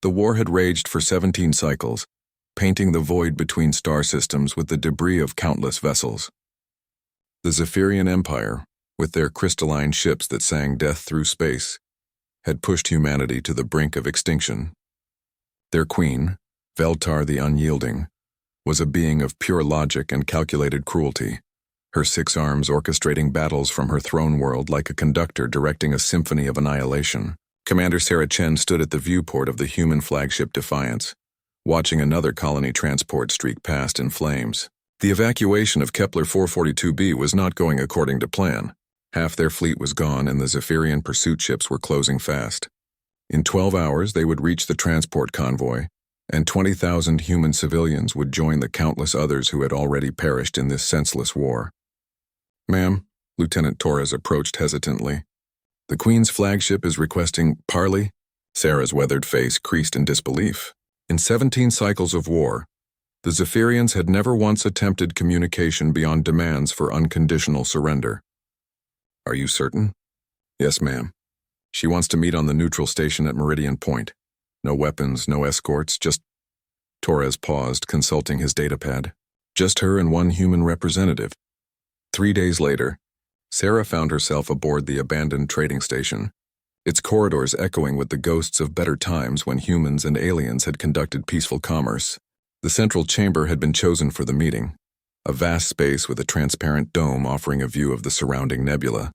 The war had raged for 17 cycles, painting the void between star systems with the debris of countless vessels. The Zephyrian Empire, with their crystalline ships that sang death through space, had pushed humanity to the brink of extinction. Their queen, Veltar the Unyielding, was a being of pure logic and calculated cruelty, her 6 arms orchestrating battles from her throne world like a conductor directing a symphony of annihilation. Commander Sarah Chen stood at the viewport of the human flagship Defiance, watching another colony transport streak past in flames. The evacuation of Kepler 442b was not going according to plan. Half their fleet was gone and the Zephyrian pursuit ships were closing fast. In 12 hours they would reach the transport convoy, and 20,000 human civilians would join the countless others who had already perished in this senseless war. "Ma'am," Lieutenant Torres approached hesitantly. "The Queen's flagship is requesting parley." Sarah's weathered face creased in disbelief. In 17 cycles of war, the Zephyrians had never once attempted communication beyond demands for unconditional surrender. "Are you certain?" "Yes, ma'am. She wants to meet on the neutral station at Meridian Point. No weapons, no escorts, just—" Torres paused, consulting his datapad. "Just her and one human representative." 3 days later, Sarah found herself aboard the abandoned trading station, its corridors echoing with the ghosts of better times when humans and aliens had conducted peaceful commerce. The central chamber had been chosen for the meeting, a vast space with a transparent dome offering a view of the surrounding nebula.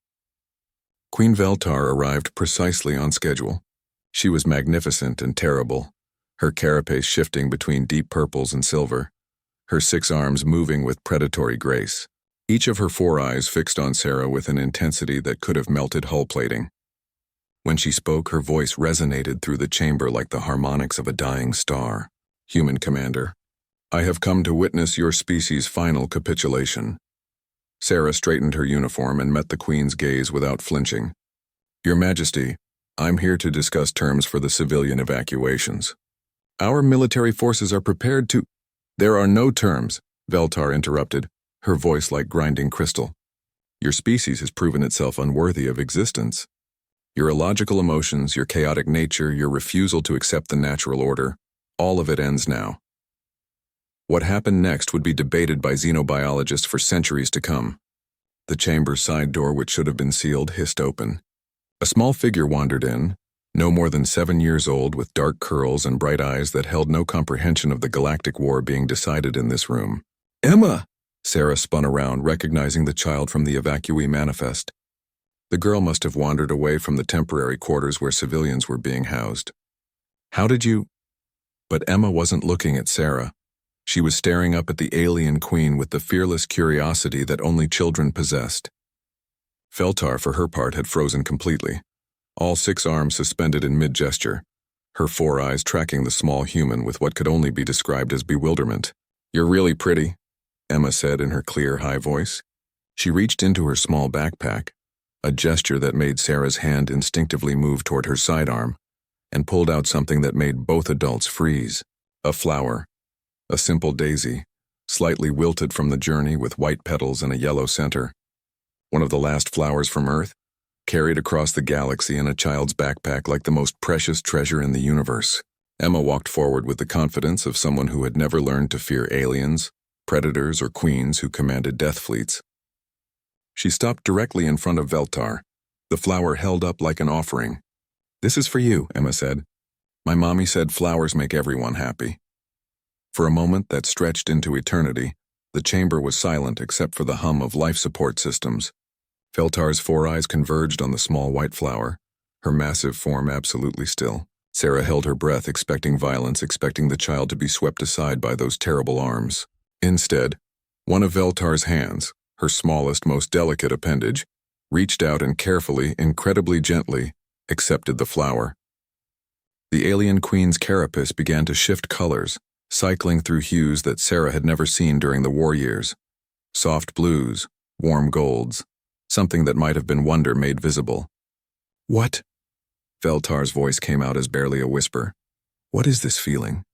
Queen Veltar arrived precisely on schedule. She was magnificent and terrible, her carapace shifting between deep purples and silver, her 6 arms moving with predatory grace, each of her 4 eyes fixed on Sarah with an intensity that could have melted hull plating. When she spoke, her voice resonated through the chamber like the harmonics of a dying star. "Human Commander, I have come to witness your species' final capitulation." Sarah straightened her uniform and met the Queen's gaze without flinching. "Your Majesty, I'm here to discuss terms for the civilian evacuations. Our military forces are prepared to—" "There are no terms," Veltar interrupted, her voice like grinding crystal. "Your species has proven itself unworthy of existence. Your illogical emotions, your chaotic nature, your refusal to accept the natural order, all of it ends now. What happened next would be debated by xenobiologists for centuries to come." The chamber's side door, which should have been sealed, hissed open. A small figure wandered in, no more than 7 years old, with dark curls and bright eyes that held no comprehension of the Galactic War being decided in this room. "Emma!" Sarah spun around, recognizing the child from the evacuee manifest. The girl must have wandered away from the temporary quarters where civilians were being housed. "How did you—" But Emma wasn't looking at Sarah. She was staring up at the alien queen with the fearless curiosity that only children possessed. Veltar, for her part, had frozen completely, all 6 arms suspended in mid-gesture, her 4 eyes tracking the small human with what could only be described as bewilderment. "You're really pretty," Emma said in her clear, high voice. She reached into her small backpack, a gesture that made Sarah's hand instinctively move toward her sidearm, and pulled out something that made both adults freeze. A flower. A simple daisy, slightly wilted from the journey with white petals and a yellow center. One of the last flowers from Earth, carried across the galaxy in a child's backpack like the most precious treasure in the universe. Emma walked forward with the confidence of someone who had never learned to fear aliens, predators, or queens who commanded death fleets. She stopped directly in front of Veltar, the flower held up like an offering. "This is for you," Emma said. "My mommy said flowers make everyone happy." For a moment that stretched into eternity, the chamber was silent except for the hum of life support systems. Veltar's 4 eyes converged on the small white flower, her massive form absolutely still. Sarah held her breath, expecting violence, expecting the child to be swept aside by those terrible arms. Instead, one of Veltar's hands, her smallest, most delicate appendage, reached out and carefully, incredibly gently, accepted the flower. The alien queen's carapace began to shift colors, cycling through hues that Sarah had never seen during the war years. Soft blues, warm golds, something that might have been wonder made visible. "What?" Veltar's voice came out as barely a whisper. "What is this feeling?"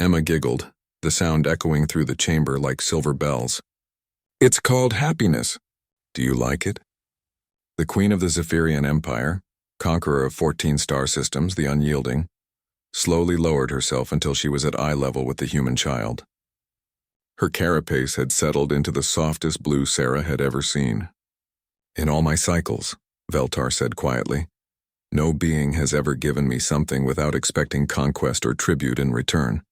Emma giggled, the sound echoing through the chamber like silver bells. "It's called happiness. Do you like it?" The Queen of the Zephyrian Empire, conqueror of 14 star systems, the Unyielding, slowly lowered herself until she was at eye level with the human child. Her carapace had settled into the softest blue Sarah had ever seen. In all my cycles, Veltar said quietly, no being has ever given me something without expecting conquest or tribute in return.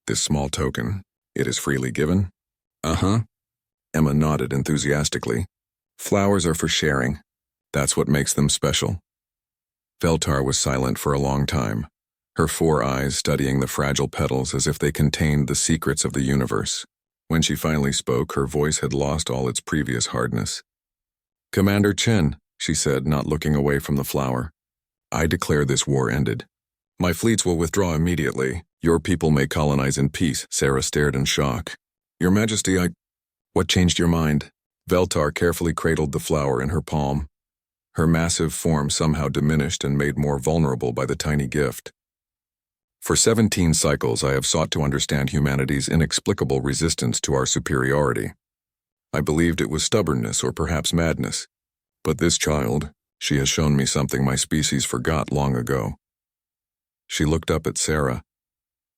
This small token, it is freely given? Uh-huh. Emma nodded enthusiastically. Flowers are for sharing. That's what makes them special. Veltar was silent for a long time, her 4 eyes studying the fragile petals as if they contained the secrets of the universe. When she finally spoke, her voice had lost all its previous hardness. Commander Chen, she said, not looking away from the flower, I declare this war ended. My fleets will withdraw immediately. Your people may colonize in peace. Sarah stared in shock. Your Majesty, What changed your mind? Veltar carefully cradled the flower in her palm. Her massive form somehow diminished and made more vulnerable by the tiny gift. For 17 cycles, I have sought to understand humanity's inexplicable resistance to our superiority. I believed it was stubbornness or perhaps madness. But this child, she has shown me something my species forgot long ago. She looked up at Sarah,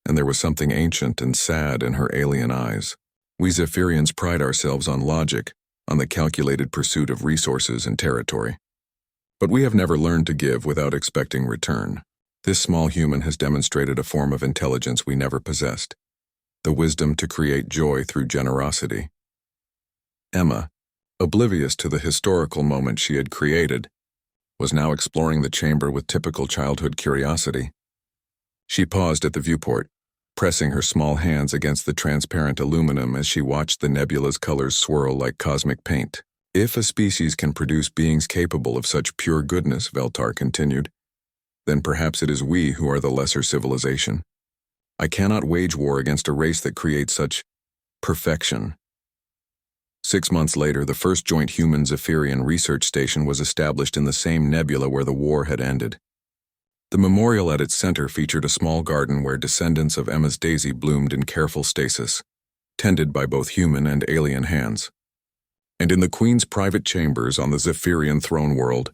and there was something ancient and sad in her alien eyes. We Zephyrians pride ourselves on logic, on the calculated pursuit of resources and territory. But we have never learned to give without expecting return. This small human has demonstrated a form of intelligence we never possessed, the wisdom to create joy through generosity. Emma, oblivious to the historical moment she had created, was now exploring the chamber with typical childhood curiosity. She paused at the viewport, pressing her small hands against the transparent aluminum as she watched the nebula's colors swirl like cosmic paint. If a species can produce beings capable of such pure goodness, Veltar continued, then perhaps it is we who are the lesser civilization. I cannot wage war against a race that creates such perfection. 6 months later, the first joint human Zephyrian research station was established in the same nebula where the war had ended. The memorial at its center featured a small garden where descendants of Emma's daisy bloomed in careful stasis, tended by both human and alien hands. And in the Queen's private chambers on the Zephyrian throne world,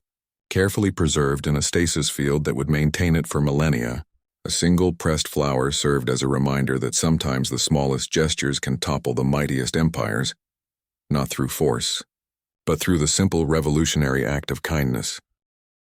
carefully preserved in a stasis field that would maintain it for millennia, a single pressed flower served as a reminder that sometimes the smallest gestures can topple the mightiest empires, not through force, but through the simple revolutionary act of kindness.